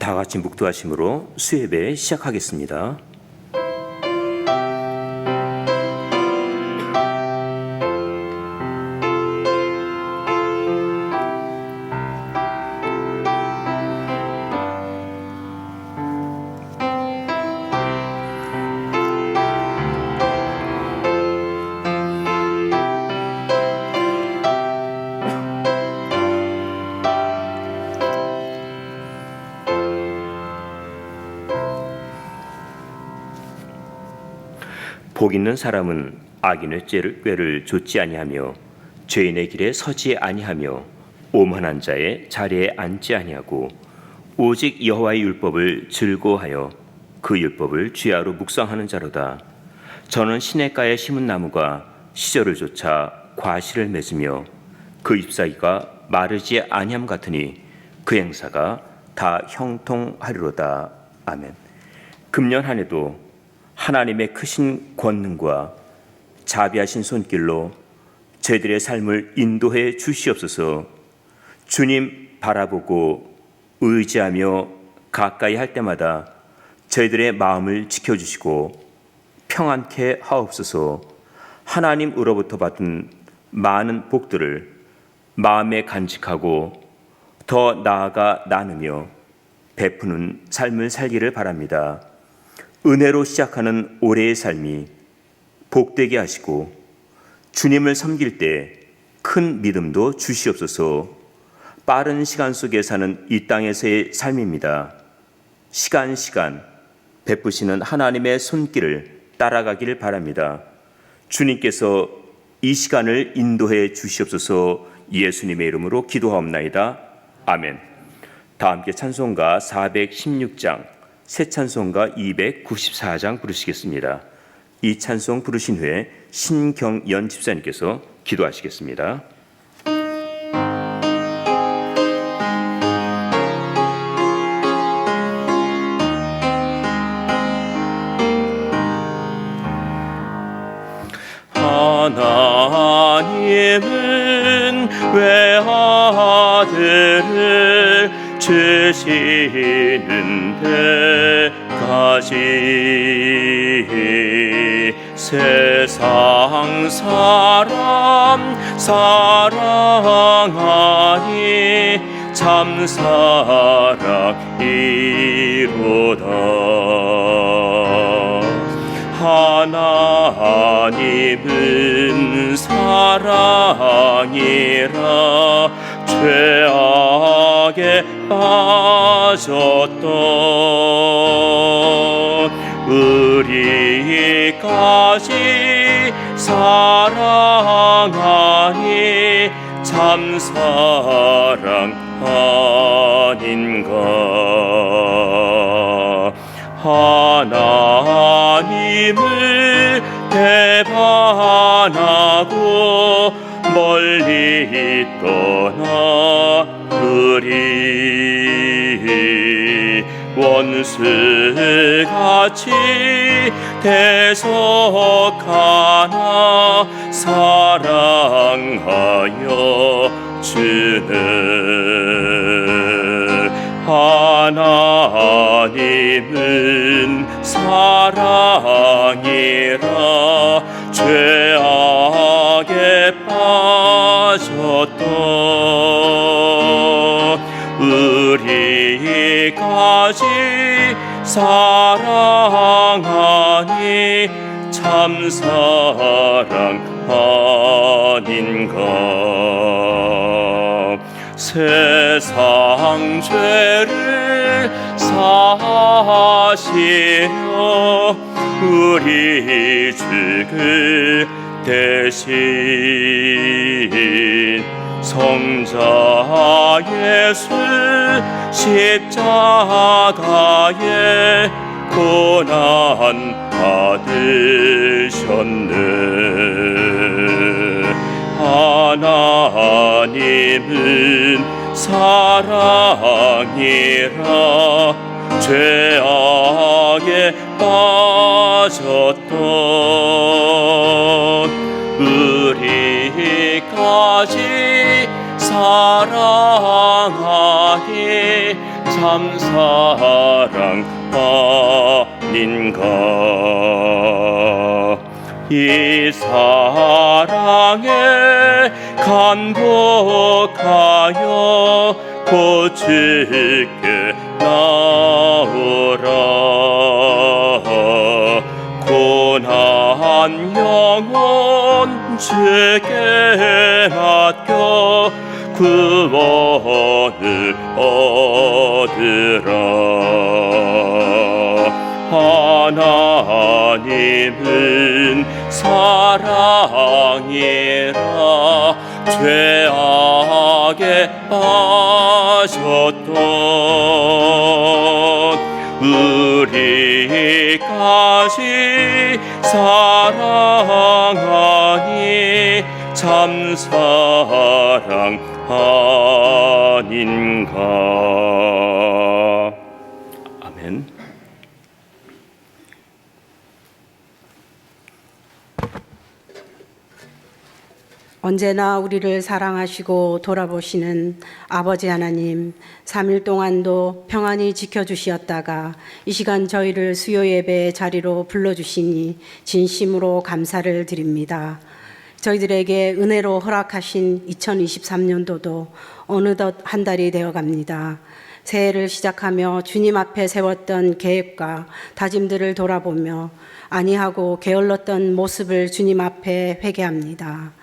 다 같이 묵도하심으로 수예배 시작하겠습니다. 복 있는 사람은 악인의 꾀를 좇지 아니하며 죄인의 길에 서지 아니하며 오만한 자의 자리에 앉지 아니하고 오직 여호와의 율법을 즐거워하여 그 율법을 주야로 묵상하는 자로다. 저는 시냇가에 심은 나무가 시절을 쫓아 과실을 맺으며 그 잎사귀가 마르지 아니함 같으니 그 행사가 다 형통하리로다. 아멘. 금년 한 해도 하나님의 크신 권능과 자비하신 손길로 저희들의 삶을 인도해 주시옵소서. 주님 바라보고 의지하며 가까이 할 때마다 저희들의 마음을 지켜주시고 평안케 하옵소서. 하나님으로부터 받은 많은 복들을 마음에 간직하고 더 나아가 나누며 베푸는 삶을 살기를 바랍니다. 은혜로 시작하는 올해의 삶이 복되게 하시고 주님을 섬길 때 큰 믿음도 주시옵소서. 빠른 시간 속에 사는 이 땅에서의 삶입니다. 시간 베푸시는 하나님의 손길을 따라가기를 바랍니다. 주님께서 이 시간을 인도해 주시옵소서. 예수님의 이름으로 기도하옵나이다. 아멘. 다 함께 찬송가 416장 새 찬송가 294장 부르시겠습니다. 이 찬송 부르신 후에 신경연 집사님께서 기도하시겠습니다. 하나님은 외아들을 주시는 데까지 세상 사람 사랑하니 참 사랑이로다. 하나님은 사랑이라 죄악에 빠졌던 우리까지 사랑하니 참 사랑 아닌가. 하나님을 배반하고 멀리 떠나 우리 원수같이 대적하나 사랑하여 주는 하나님은 사랑이라 죄악에 빠졌던 우리까지 사랑하니 참 사랑 아닌가. 세상 죄를 사하시려 우리 죽을 대신 성자 예수 십자가에 고난 받으셨네. 하나님은 사랑이라 죄악에 빠졌던 우리까지 사랑하니 참 참 사랑 아닌가. 이 사랑에 간복하여 고칠게 나오라. 고난 영혼 주께 맡겨 구원을 얻으라. 하나님은 사랑이라 죄악에 빠졌던 우리까지 사랑하니 참 사랑 아닌가. 아멘. 언제나 우리를 사랑하시고 돌아보시는 아버지 하나님, 3일 동안도 평안히 지켜주시었다가 이 시간 저희를 수요 예배의 자리로 불러주시니 진심으로 감사를 드립니다. 저희들에게 은혜로 허락하신 2023년도도 어느덧 한 달이 되어갑니다. 새해를 시작하며 주님 앞에 세웠던 계획과 다짐들을 돌아보며 안이하고 게을렀던 모습을 주님 앞에 회개합니다.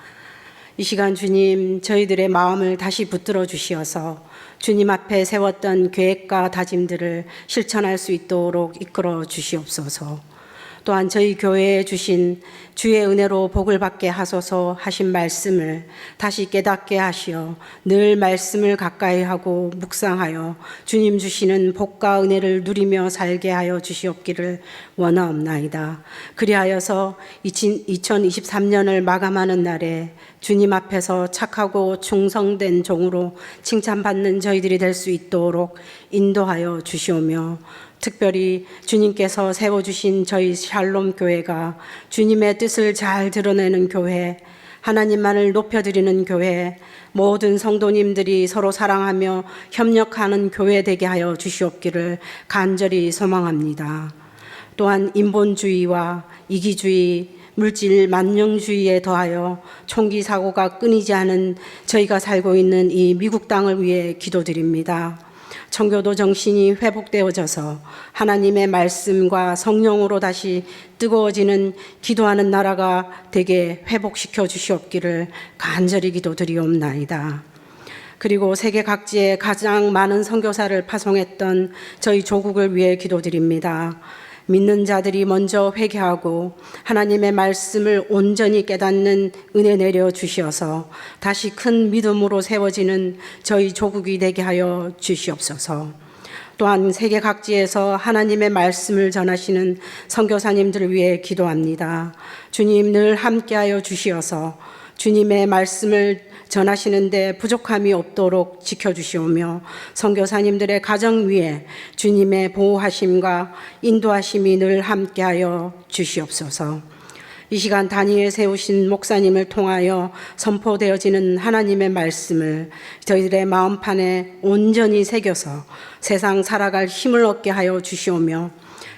이 시간 주님, 저희들의 마음을 다시 붙들어 주시어서 주님 앞에 세웠던 계획과 다짐들을 실천할 수 있도록 이끌어 주시옵소서. 또한 저희 교회에 주신 주의 은혜로 복을 받게 하소서 하신 말씀을 다시 깨닫게 하시어 늘 말씀을 가까이 하고 묵상하여 주님 주시는 복과 은혜를 누리며 살게 하여 주시옵기를 원하옵나이다. 그리하여서 2023년을 마감하는 날에 주님 앞에서 착하고 충성된 종으로 칭찬받는 저희들이 될 수 있도록 인도하여 주시오며, 특별히 주님께서 세워주신 저희 샬롬 교회가 주님의 뜻을 잘 드러내는 교회, 하나님만을 높여드리는 교회, 모든 성도님들이 서로 사랑하며 협력하는 교회 되게 하여 주시옵기를 간절히 소망합니다. 또한 인본주의와 이기주의, 물질 만능주의에 더하여 총기 사고가 끊이지 않은 저희가 살고 있는 이 미국 땅을 위해 기도드립니다. 청교도 정신이 회복되어져서 하나님의 말씀과 성령으로 다시 뜨거워지는 기도하는 나라가 되게 회복시켜 주시옵기를 간절히 기도드리옵나이다. 그리고 세계 각지에 가장 많은 선교사를 파송했던 저희 조국을 위해 기도드립니다. 믿는 자들이 먼저 회개하고 하나님의 말씀을 온전히 깨닫는 은혜 내려 주시어서 다시 큰 믿음으로 세워지는 저희 조국이 되게 하여 주시옵소서. 또한 세계 각지에서 하나님의 말씀을 전하시는 선교사님들을 위해 기도합니다. 주님 늘 함께하여 주시어서 주님의 말씀을 전하시는데 부족함이 없도록 지켜주시오며, 선교사님들의 가정 위에 주님의 보호하심과 인도하심이 늘 함께하여 주시옵소서. 이 시간 단위에 세우신 목사님을 통하여 선포되어지는 하나님의 말씀을 저희들의 마음판에 온전히 새겨서 세상 살아갈 힘을 얻게 하여 주시오며,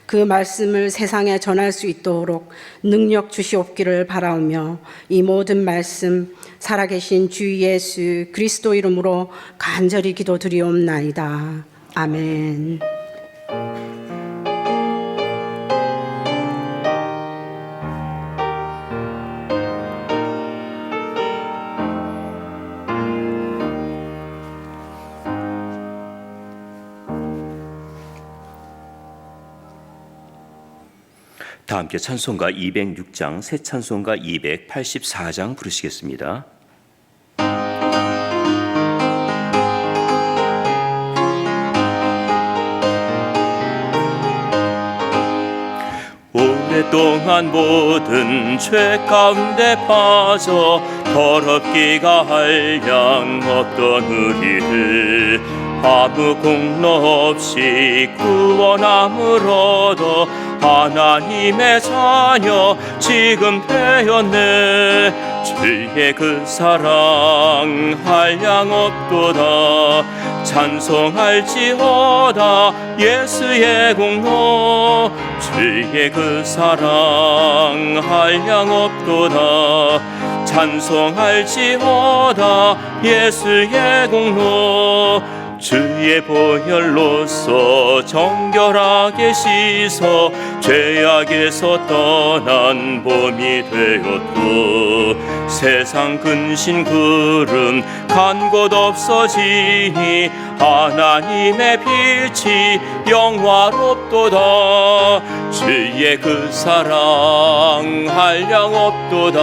그 말씀을 세상에 전할 수 있도록 능력 주시옵기를 바라오며, 이 모든 말씀 살아계신 주 예수 그리스도 이름으로 간절히 기도드리옵나이다. 아멘. 다 함께 찬송가 206장, 새 찬송가 284장 부르시겠습니다. 오랫동안 모든 죄 가운데 빠져 더럽기가 한량 없던 우리를 아무 공로 없이 구원함을 얻어 하나님의 자녀 지금 되었네. 주의 그 사랑 한량없도다. 찬송할지어다 예수의 공로. 주의 그 사랑 한량없도다. 찬송할지어다 예수의 공로. 주의 보혈로서 정결하게 씻어 죄악에서 떠난 봄이 되었고, 세상 근심 구름 간 곳 없어지니 하나님의 빛이 영화롭도다. 주의 그 사랑 한량없도다.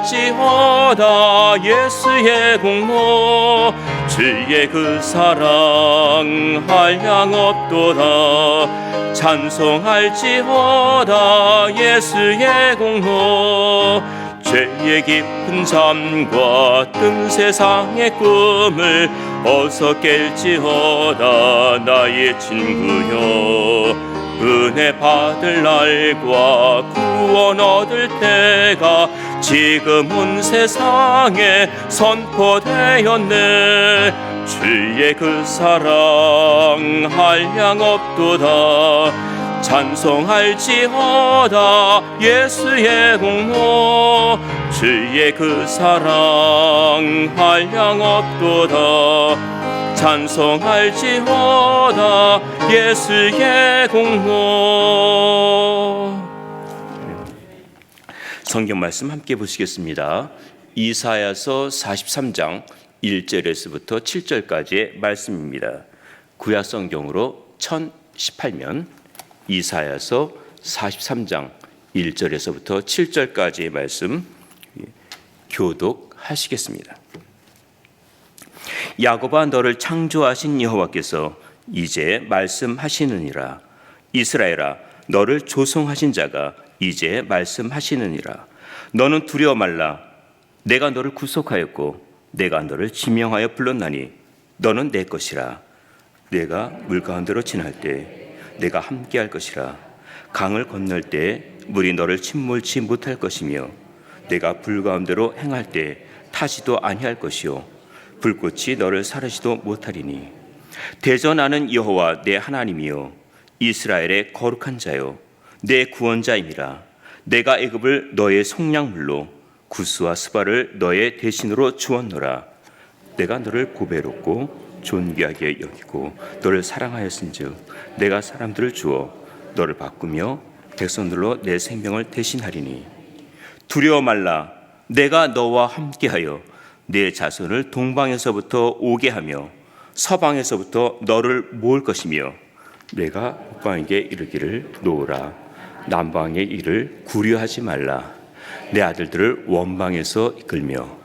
찬송할지어다 예수의 공로. 주의 그 사랑 한량없도다. 찬송할지어다 예수의 공로. 죄의 깊은 잠과 뜬 세상의 꿈을 어서 깰지어다 나의 친구여. 은혜 받을 날과 구원 얻을 때가 지금 온 세상에 선포되었네. 주의 그 사랑 한량없도다. 찬송할지어다 예수의 공로. 주의 그 사랑 한량없도다. 찬송할지어다 예수의 공로. 성경 말씀 함께 보시겠습니다. 이사야서 43장 1절에서부터 7절까지의 말씀입니다. 구약 성경으로 1018면 이사야서 43장 1절에서부터 7절까지의 말씀 교독하시겠습니다. 야곱아, 너를 창조하신 여호와께서 이제 말씀하시느니라. 이스라엘아, 너를 조성하신 자가 이제 말씀하시느니라. 너는 두려워 말라. 내가 너를 구속하였고 내가 너를 지명하여 불렀나니 너는 내 것이라. 내가 물 가운데로 지날 때 내가 함께할 것이라. 강을 건널 때 물이 너를 침몰치 못할 것이며 내가 불 가운데로 행할 때 타지도 아니할 것이요 불꽃이 너를 사르지도 못하리니. 대전하는 여호와 내 하나님이요 이스라엘의 거룩한 자요 내 구원자임이라. 내가 애굽을 너의 속량물로 구스와 스바를 너의 대신으로 주었노라. 내가 너를 고배롭고 존귀하게 여기고 너를 사랑하였은즉 내가 사람들을 주어 너를 바꾸며 백성들로 내 생명을 대신하리니. 두려워 말라. 내가 너와 함께하여 내 자손을 동방에서부터 오게 하며 서방에서부터 너를 모을 것이며 내가 북방에게 이르기를 놓으라. 남방의 일을 구려하지 말라. 내 아들들을 원방에서 이끌며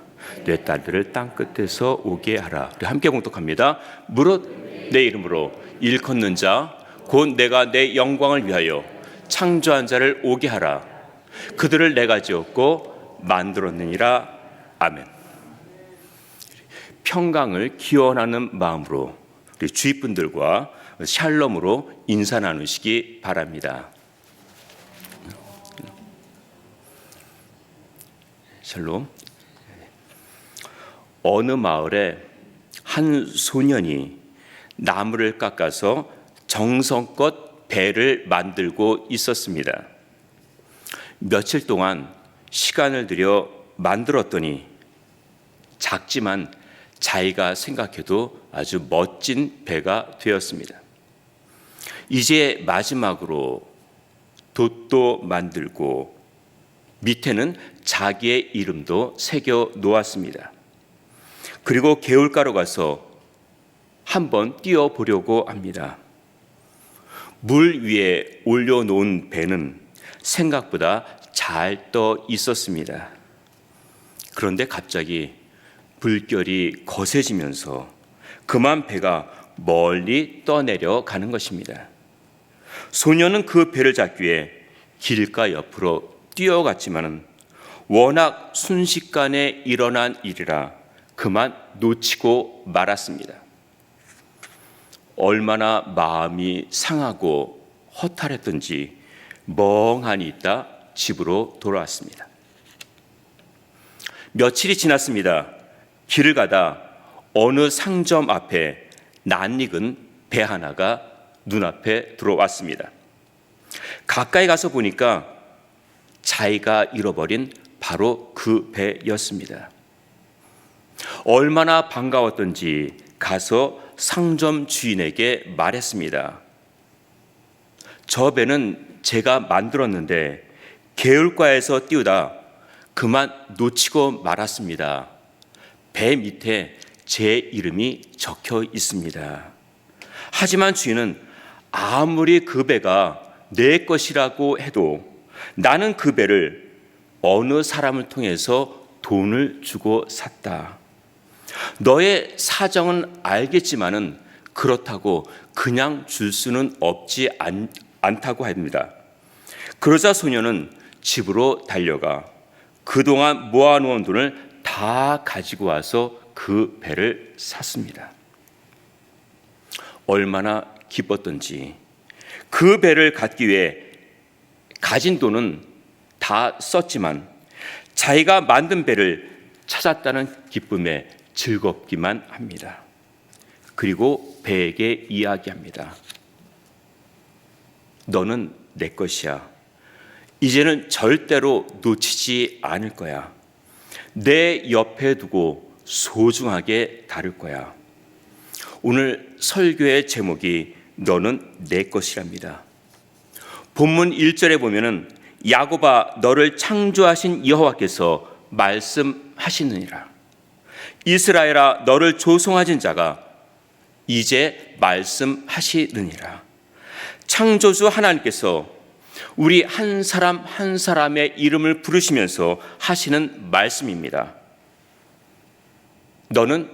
내 딸들을 땅 끝에서 오게 하라. 함께 봉독합니다. 무릇 내 이름으로 일컫는 자 곧 내가 내 영광을 위하여 창조한 자를 오게 하라. 그들을 내가 지었고 만들었느니라. 아멘. 평강을 기원하는 마음으로 우리 주위 분들과 샬롬으로 인사 나누시기 바랍니다. 샬롬. 어느 마을에 한 소년이 나무를 깎아서 정성껏 배를 만들고 있었습니다. 며칠 동안 시간을 들여 만들었더니 작지만 자기가 생각해도 아주 멋진 배가 되었습니다. 이제 마지막으로 돛도 만들고 밑에는 자기의 이름도 새겨 놓았습니다. 그리고 개울가로 가서 한번 뛰어보려고 합니다. 물 위에 올려놓은 배는 생각보다 잘 떠 있었습니다. 그런데 갑자기 물결이 거세지면서 그만 배가 멀리 떠내려 가는 것입니다. 소녀는 그 배를 잡기 위해 길가 옆으로 뛰어갔지만 워낙 순식간에 일어난 일이라 그만 놓치고 말았습니다. 얼마나 마음이 상하고 허탈했던지 멍하니 있다 집으로 돌아왔습니다. 며칠이 지났습니다. 길을 가다 어느 상점 앞에 낯익은 배 하나가 눈앞에 들어왔습니다. 가까이 가서 보니까 자기가 잃어버린 바로 그 배였습니다. 얼마나 반가웠던지 가서 상점 주인에게 말했습니다. 저 배는 제가 만들었는데 개울가에서 띄우다 그만 놓치고 말았습니다. 배 밑에 제 이름이 적혀 있습니다. 하지만 주인은 아무리 그 배가 내 것이라고 해도 나는 그 배를 어느 사람을 통해서 돈을 주고 샀다. 너의 사정은 알겠지만은 그렇다고 그냥 줄 수는 없지 않다고 합니다. 그러자 소녀는 집으로 달려가 그동안 모아놓은 돈을 다 가지고 와서 그 배를 샀습니다. 얼마나 기뻤던지 그 배를 갖기 위해 가진 돈은 다 썼지만 자기가 만든 배를 찾았다는 기쁨에 즐겁기만 합니다. 그리고 배에게 이야기합니다. 너는 내 것이야. 이제는 절대로 놓치지 않을 거야. 내 옆에 두고 소중하게 다룰 거야. 오늘 설교의 제목이 너는 내 것이랍니다. 본문 1절에 보면은 야곱아 너를 창조하신 여호와께서 말씀하시느니라. 이스라엘아 너를 조성하신 자가 이제 말씀하시느니라. 창조주 하나님께서 우리 한 사람 한 사람의 이름을 부르시면서 하시는 말씀입니다. 너는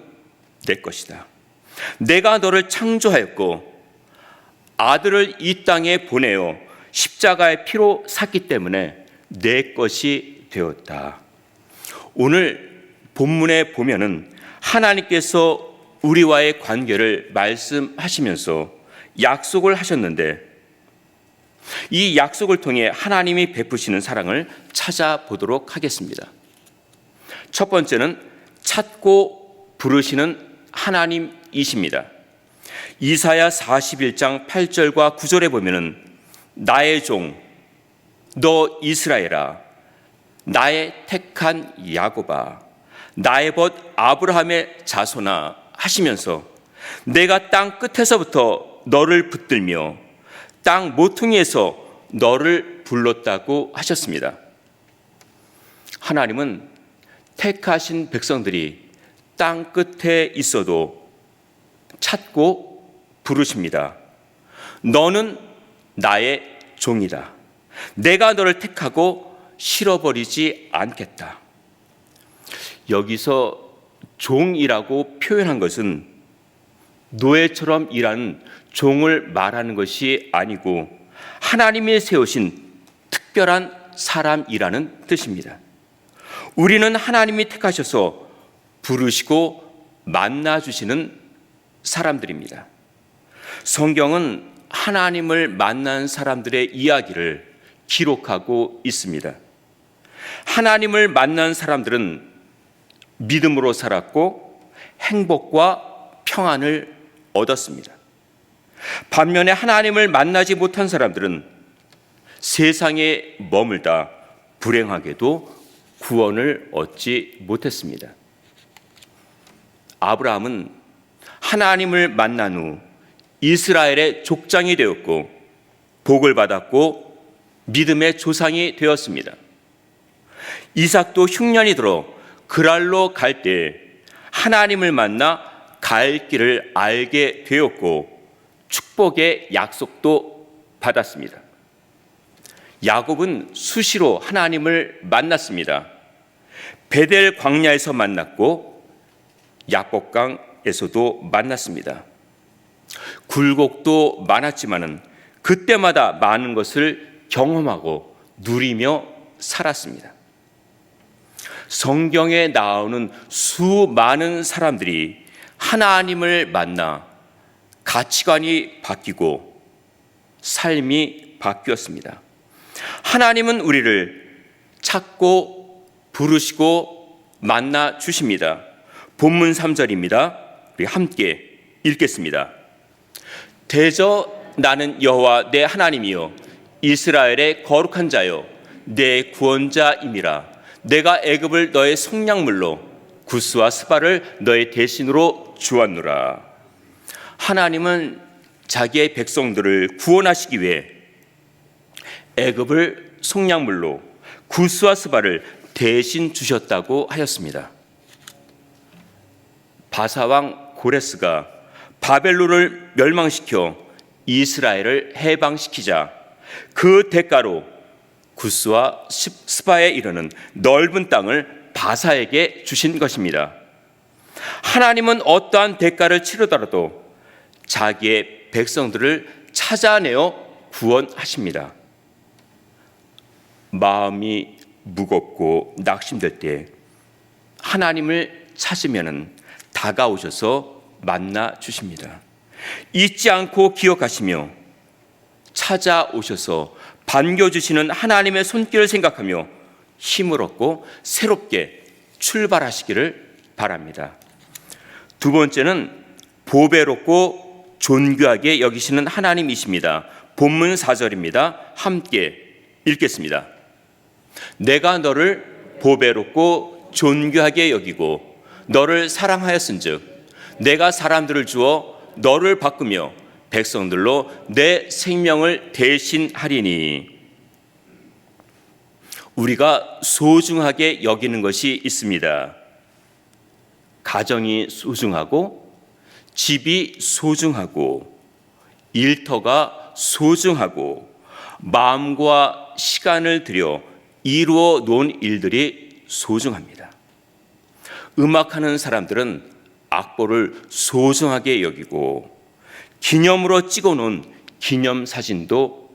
내 것이다. 내가 너를 창조하였고 아들을 이 땅에 보내어 십자가의 피로 샀기 때문에 내 것이 되었다. 오늘 본문에 보면은 하나님께서 우리와의 관계를 말씀하시면서 약속을 하셨는데 이 약속을 통해 하나님이 베푸시는 사랑을 찾아보도록 하겠습니다. 첫 번째는 찾고 부르시는 하나님이십니다. 이사야 41장 8절과 9절에 보면은 나의 종, 너 이스라엘아, 나의 택한 야곱아, 나의 벗 아브라함의 자손아 하시면서 내가 땅 끝에서부터 너를 붙들며 땅 모퉁이에서 너를 불렀다고 하셨습니다. 하나님은 택하신 백성들이 땅 끝에 있어도 찾고 부르십니다. 너는 나의 종이다. 내가 너를 택하고 실어버리지 않겠다. 여기서 종이라고 표현한 것은 노예처럼 일하는 종을 말하는 것이 아니고 하나님이 세우신 특별한 사람이라는 뜻입니다. 우리는 하나님이 택하셔서 부르시고 만나주시는 사람들입니다. 성경은 하나님을 만난 사람들의 이야기를 기록하고 있습니다. 하나님을 만난 사람들은 믿음으로 살았고 행복과 평안을 얻었습니다. 반면에 하나님을 만나지 못한 사람들은 세상에 머물다 불행하게도 구원을 얻지 못했습니다. 아브라함은 하나님을 만난 후 이스라엘의 족장이 되었고 복을 받았고 믿음의 조상이 되었습니다. 이삭도 흉년이 들어 그랄로 갈 때 하나님을 만나 갈 길을 알게 되었고 축복의 약속도 받았습니다. 야곱은 수시로 하나님을 만났습니다. 베델 광야에서 만났고 야복강에서도 만났습니다. 굴곡도 많았지만은 그때마다 많은 것을 경험하고 누리며 살았습니다. 성경에 나오는 수많은 사람들이 하나님을 만나 가치관이 바뀌고 삶이 바뀌었습니다. 하나님은 우리를 찾고 부르시고 만나 주십니다. 본문 3절입니다. 우리 함께 읽겠습니다. 대저 나는 여호와 내 하나님이요 이스라엘의 거룩한 자요 내 구원자임이라. 내가 애굽을 너의 속량물로 구스와 스바를 너의 대신으로 주었노라. 하나님은 자기의 백성들을 구원하시기 위해 애굽을 속량물로 구스와 스바를 대신 주셨다고 하였습니다. 바사왕 고레스가 바벨론을 멸망시켜 이스라엘을 해방시키자 그 대가로 구스와 스바에 이르는 넓은 땅을 바사에게 주신 것입니다. 하나님은 어떠한 대가를 치르더라도 자기의 백성들을 찾아내어 구원하십니다. 마음이 무겁고 낙심될 때 하나님을 찾으면 다가오셔서 만나 주십니다. 잊지 않고 기억하시며 찾아오셔서 반겨주시는 하나님의 손길을 생각하며 힘을 얻고 새롭게 출발하시기를 바랍니다. 두 번째는 보배롭고 존귀하게 여기시는 하나님이십니다. 본문 4절입니다. 함께 읽겠습니다. 내가 너를 보배롭고 존귀하게 여기고 너를 사랑하였은즉 내가 사람들을 주어 너를 바꾸며 백성들로 내 생명을 대신하리니. 우리가 소중하게 여기는 것이 있습니다. 가정이 소중하고 집이 소중하고 일터가 소중하고 마음과 시간을 들여 이루어 놓은 일들이 소중합니다. 음악하는 사람들은 악보를 소중하게 여기고 기념으로 찍어놓은 기념사진도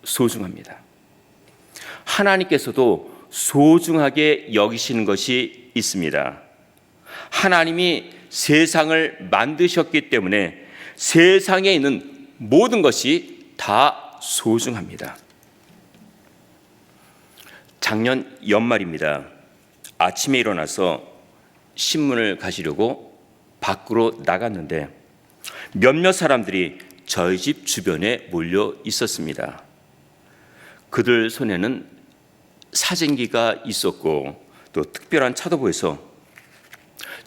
소중합니다. 하나님께서도 소중하게 여기시는 것이 있습니다. 하나님이 세상을 만드셨기 때문에 세상에 있는 모든 것이 다 소중합니다. 작년 연말입니다. 아침에 일어나서 신문을 가지려고 밖으로 나갔는데 몇몇 사람들이 저희 집 주변에 몰려 있었습니다. 그들 손에는 사진기가 있었고 또 특별한 차도 보여서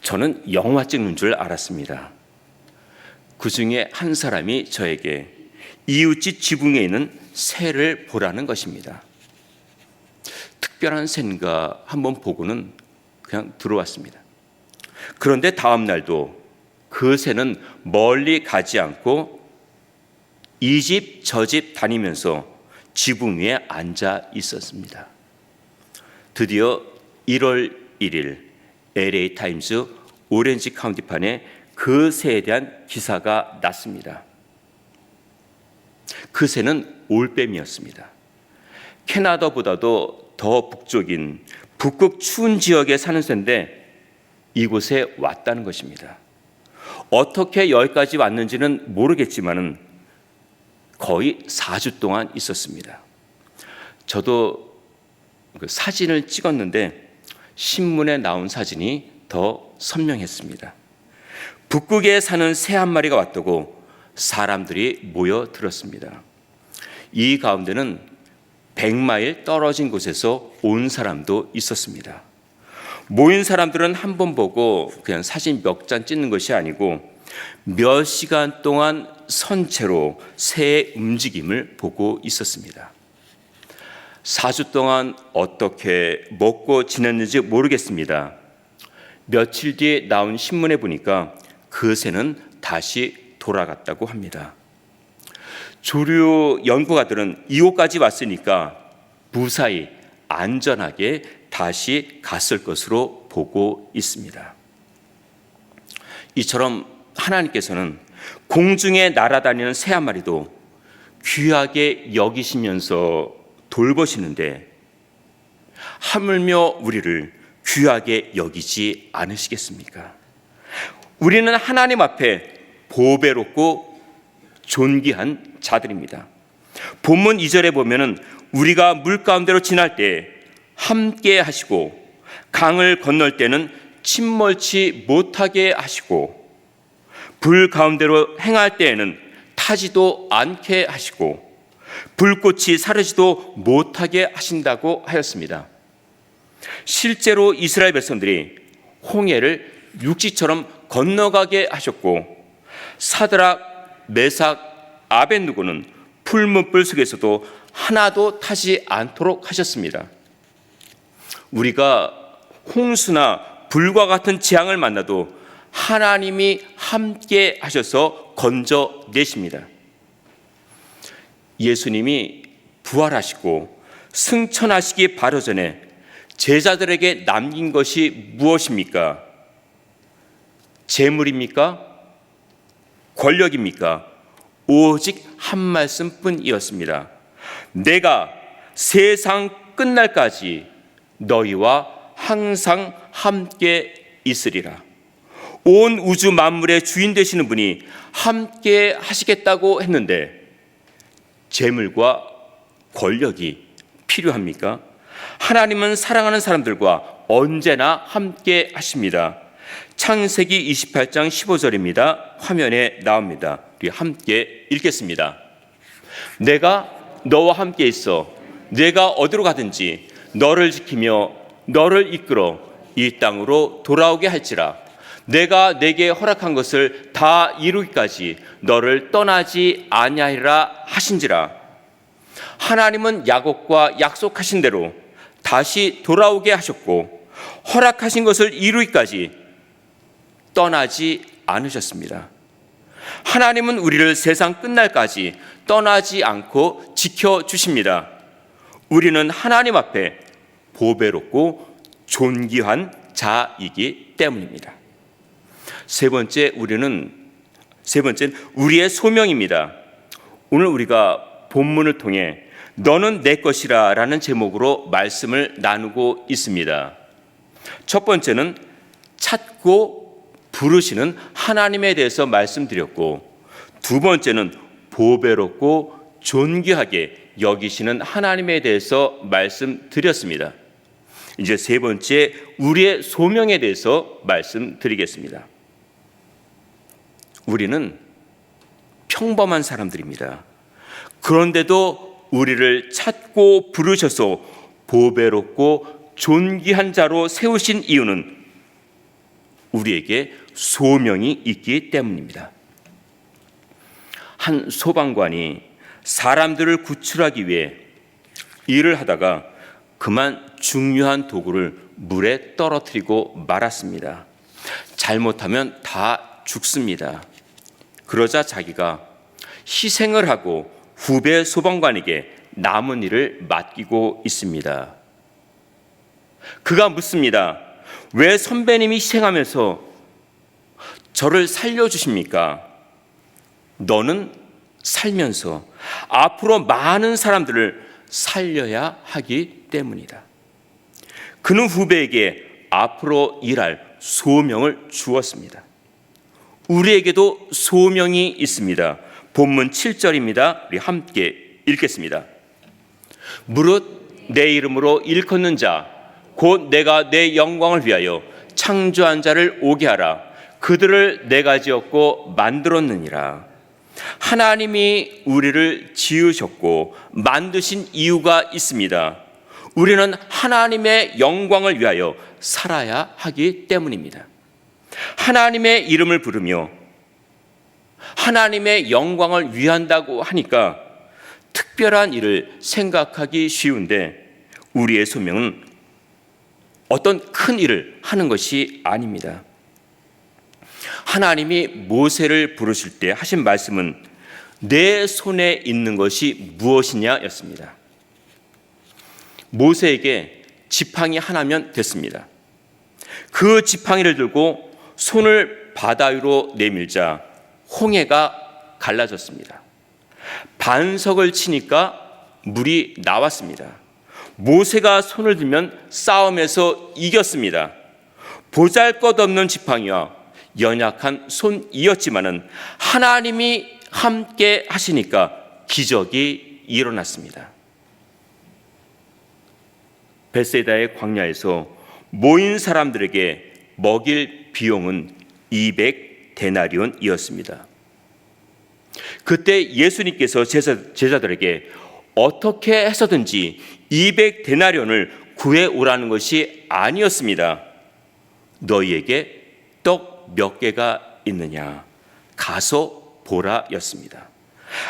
저는 영화 찍는 줄 알았습니다. 그 중에 한 사람이 저에게 이웃집 지붕에 있는 새를 보라는 것입니다. 특별한 새인가 한번 보고는 그냥 들어왔습니다. 그런데 다음 날도 그 새는 멀리 가지 않고 이 집 저 집 다니면서 지붕 위에 앉아 있었습니다. 드디어 1월 1일 LA 타임즈 오렌지 카운티판에 그 새에 대한 기사가 났습니다. 그 새는 올빼미였습니다. 캐나다보다도 더 북쪽인 북극 추운 지역에 사는 새인데 이곳에 왔다는 것입니다. 어떻게 여기까지 왔는지는 모르겠지만 거의 4주 동안 있었습니다. 저도 그 사진을 찍었는데 신문에 나온 사진이 더 선명했습니다. 북극에 사는 새 한 마리가 왔다고 사람들이 모여들었습니다. 이 가운데는 100마일 떨어진 곳에서 온 사람도 있었습니다. 모인 사람들은 한 번 보고 그냥 사진 몇 장 찍는 것이 아니고 몇 시간 동안 선체로 새의 움직임을 보고 있었습니다. 4주 동안 어떻게 먹고 지냈는지 모르겠습니다. 며칠 뒤에 나온 신문에 보니까 그 새는 다시 돌아갔다고 합니다. 조류 연구가들은 이곳까지 왔으니까 무사히 안전하게 다시 갔을 것으로 보고 있습니다. 이처럼 하나님께서는 공중에 날아다니는 새 한 마리도 귀하게 여기시면서 돌보시는데 하물며 우리를 귀하게 여기지 않으시겠습니까? 우리는 하나님 앞에 보배롭고 존귀한 자들입니다. 본문 2절에 보면은 우리가 물 가운데로 지날 때 함께 하시고 강을 건널 때는 침몰치 못하게 하시고 불 가운데로 행할 때에는 타지도 않게 하시고 불꽃이 사르지도 못하게 하신다고 하였습니다. 실제로 이스라엘 백성들이 홍해를 육지처럼 건너가게 하셨고 사드락, 메삭, 아벳느고는 풀문불 속에서도 하나도 타지 않도록 하셨습니다. 우리가 홍수나 불과 같은 재앙을 만나도 하나님이 함께 하셔서 건져내십니다. 예수님이 부활하시고 승천하시기 바로 전에 제자들에게 남긴 것이 무엇입니까? 재물입니까? 권력입니까? 오직 한 말씀뿐이었습니다. 내가 세상 끝날까지 너희와 항상 함께 있으리라. 온 우주 만물의 주인 되시는 분이 함께 하시겠다고 했는데 재물과 권력이 필요합니까? 하나님은 사랑하는 사람들과 언제나 함께 하십니다. 창세기 28장 15절입니다. 화면에 나옵니다. 우리 함께 읽겠습니다. 내가 너와 함께 있어 내가 어디로 가든지 너를 지키며 너를 이끌어 이 땅으로 돌아오게 할지라. 내가 내게 허락한 것을 다 이루기까지 너를 떠나지 아니하리라 하신지라. 하나님은 야곱과 약속하신 대로 다시 돌아오게 하셨고 허락하신 것을 이루기까지 떠나지 않으셨습니다. 하나님은 우리를 세상 끝날까지 떠나지 않고 지켜주십니다. 우리는 하나님 앞에 보배롭고 존귀한 자이기 때문입니다. 세 번째, 우리의 소명입니다. 오늘 우리가 본문을 통해 너는 내 것이라 라는 제목으로 말씀을 나누고 있습니다. 첫 번째는 찾고 부르시는 하나님에 대해서 말씀드렸고, 두 번째는 보배롭고 존귀하게 여기시는 하나님에 대해서 말씀드렸습니다. 이제 세 번째, 우리의 소명에 대해서 말씀드리겠습니다. 우리는 평범한 사람들입니다. 그런데도 우리를 찾고 부르셔서 보배롭고 존귀한 자로 세우신 이유는 우리에게 소명이 있기 때문입니다. 한 소방관이 사람들을 구출하기 위해 일을 하다가 그만 중요한 도구를 물에 떨어뜨리고 말았습니다. 잘못하면 다 죽습니다. 그러자 자기가 희생을 하고 후배 소방관에게 남은 일을 맡기고 있습니다. 그가 묻습니다. 왜 선배님이 희생하면서 저를 살려주십니까? 너는 살면서 앞으로 많은 사람들을 살려야 하기 때문이다. 그는 후배에게 앞으로 일할 소명을 주었습니다. 우리에게도 소명이 있습니다. 본문 7절입니다. 우리 함께 읽겠습니다. 무릇 내 이름으로 일컫는 자 곧 내가 내 영광을 위하여 창조한 자를 오게 하라. 그들을 내가 지었고 만들었느니라. 하나님이 우리를 지으셨고 만드신 이유가 있습니다. 우리는 하나님의 영광을 위하여 살아야 하기 때문입니다. 하나님의 이름을 부르며 하나님의 영광을 위한다고 하니까 특별한 일을 생각하기 쉬운데 우리의 소명은 어떤 큰 일을 하는 것이 아닙니다. 하나님이 모세를 부르실 때 하신 말씀은 내 손에 있는 것이 무엇이냐 였습니다. 모세에게 지팡이 하나면 됐습니다. 그 지팡이를 들고 손을 바다 위로 내밀자 홍해가 갈라졌습니다. 반석을 치니까 물이 나왔습니다. 모세가 손을 들면 싸움에서 이겼습니다. 보잘것없는 지팡이와 연약한 손이었지만은 하나님이 함께 하시니까 기적이 일어났습니다. 벳세다의 광야에서 모인 사람들에게 먹일 비용은 200데나리온이었습니다. 그때 예수님께서 제자들에게 어떻게 해서든지 200데나리온을 구해오라는 것이 아니었습니다. 너희에게 떡 몇 개가 있느냐? 가서 보라였습니다.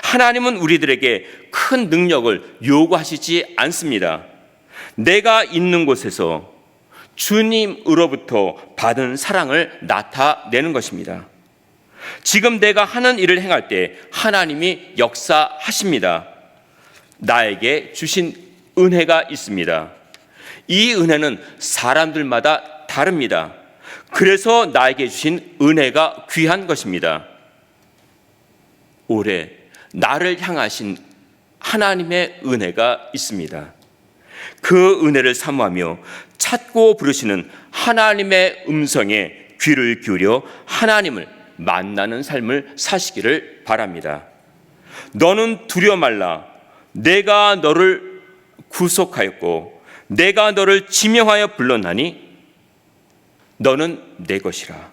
하나님은 우리들에게 큰 능력을 요구하시지 않습니다. 내가 있는 곳에서 주님으로부터 받은 사랑을 나타내는 것입니다. 지금 내가 하는 일을 행할 때 하나님이 역사하십니다. 나에게 주신 은혜가 있습니다. 이 은혜는 사람들마다 다릅니다. 그래서 나에게 주신 은혜가 귀한 것입니다. 올해 나를 향하신 하나님의 은혜가 있습니다. 그 은혜를 사모하며 찾고 부르시는 하나님의 음성에 귀를 기울여 하나님을 만나는 삶을 사시기를 바랍니다. 너는 두려워 말라. 내가 너를 구속하였고 내가 너를 지명하여 불렀나니 너는 내 것이라.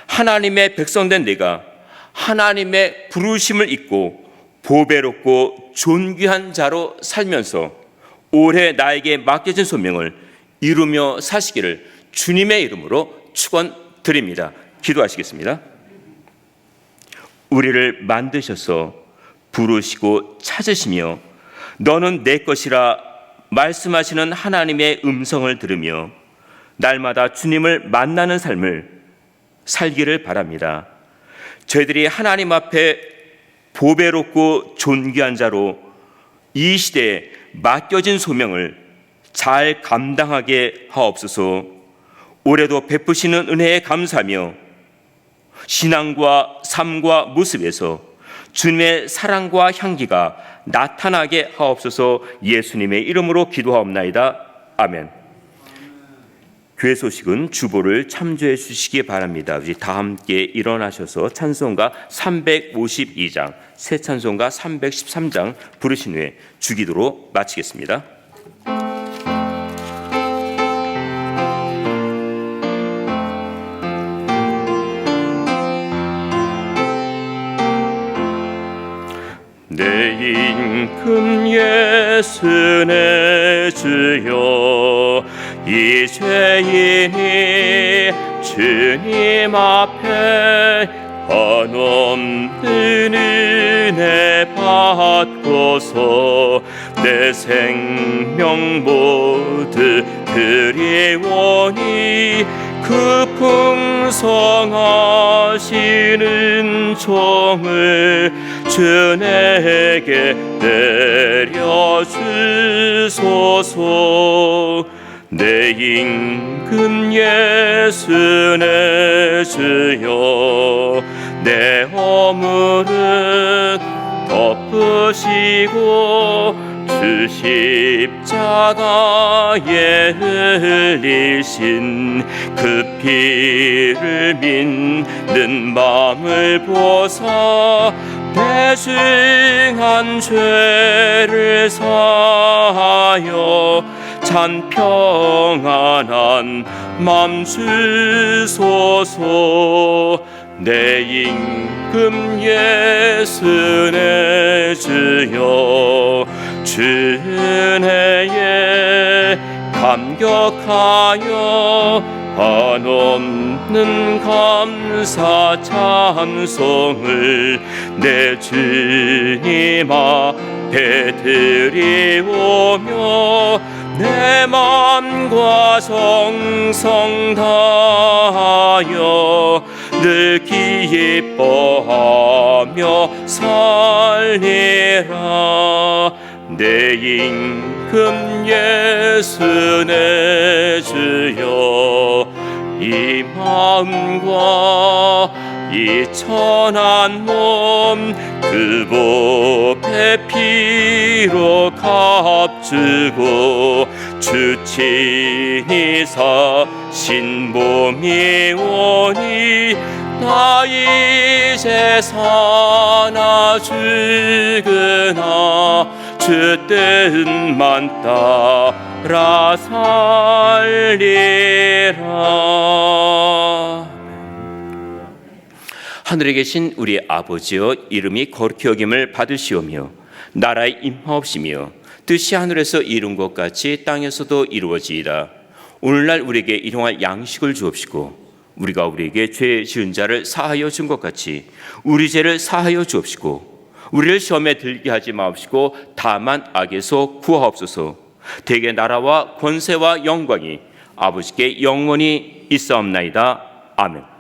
하나님의 백성된 내가 하나님의 부르심을 잊고 보배롭고 존귀한 자로 살면서 올해 나에게 맡겨진 소명을 이루며 사시기를 주님의 이름으로 축원드립니다. 기도하시겠습니다. 우리를 만드셔서 부르시고 찾으시며 너는 내 것이라 말씀하시는 하나님의 음성을 들으며 날마다 주님을 만나는 삶을 살기를 바랍니다. 저희들이 하나님 앞에 보배롭고 존귀한 자로 이 시대에 맡겨진 소명을 잘 감당하게 하옵소서. 올해도 베푸시는 은혜에 감사하며 신앙과 삶과 모습에서 주님의 사랑과 향기가 나타나게 하옵소서. 예수님의 이름으로 기도하옵나이다. 아멘. 교회 소식은 주보를 참조해 주시기 바랍니다. 우리 다 함께 일어나셔서 찬송가 352장, 새 찬송가 313장 부르신 후에 주기도로 마치겠습니다. 내 임금 예수 내 주여 이 죄인이 주님 앞에 한없는 은혜 받고서 내 생명 모두 드리오니 그 풍성하시는 종을 주 내게 내려주소서. 내 임금 예수 내 주여 내 허물은 덮으시고 주 십자가에 흘리신 그 피를 믿는 마음을 보사 내 중한 죄를 사하여 참 평안한 맘 주소서. 내 임금 예수 내 주여 주 은혜에 감격하여 한없는 감사 찬송을 내 주님 앞에 드리오며 내 맘과 정성 다하여 늘 기뻐하며 살리라. 내 임금 예수 내 주여 이 마음과 이 천한 몸 그 보배 피로 값주고 주 친히 사신 몸이 오니 나 이제 사나 죽으나 주 뜻만 따라 살리라. 하늘에 계신 우리 아버지여, 이름이 거룩히 여김을 받으시오며 나라의 임하옵시며 뜻이 하늘에서 이룬 것 같이 땅에서도 이루어지이다. 오늘날 우리에게 일용할 양식을 주옵시고 우리가 우리에게 죄 지은 자를 사하여 준 것 같이 우리 죄를 사하여 주옵시고 우리를 시험에 들게 하지 마옵시고 다만 악에서 구하옵소서. 대개 나라와 권세와 영광이 아버지께 영원히 있사옵나이다. 아멘.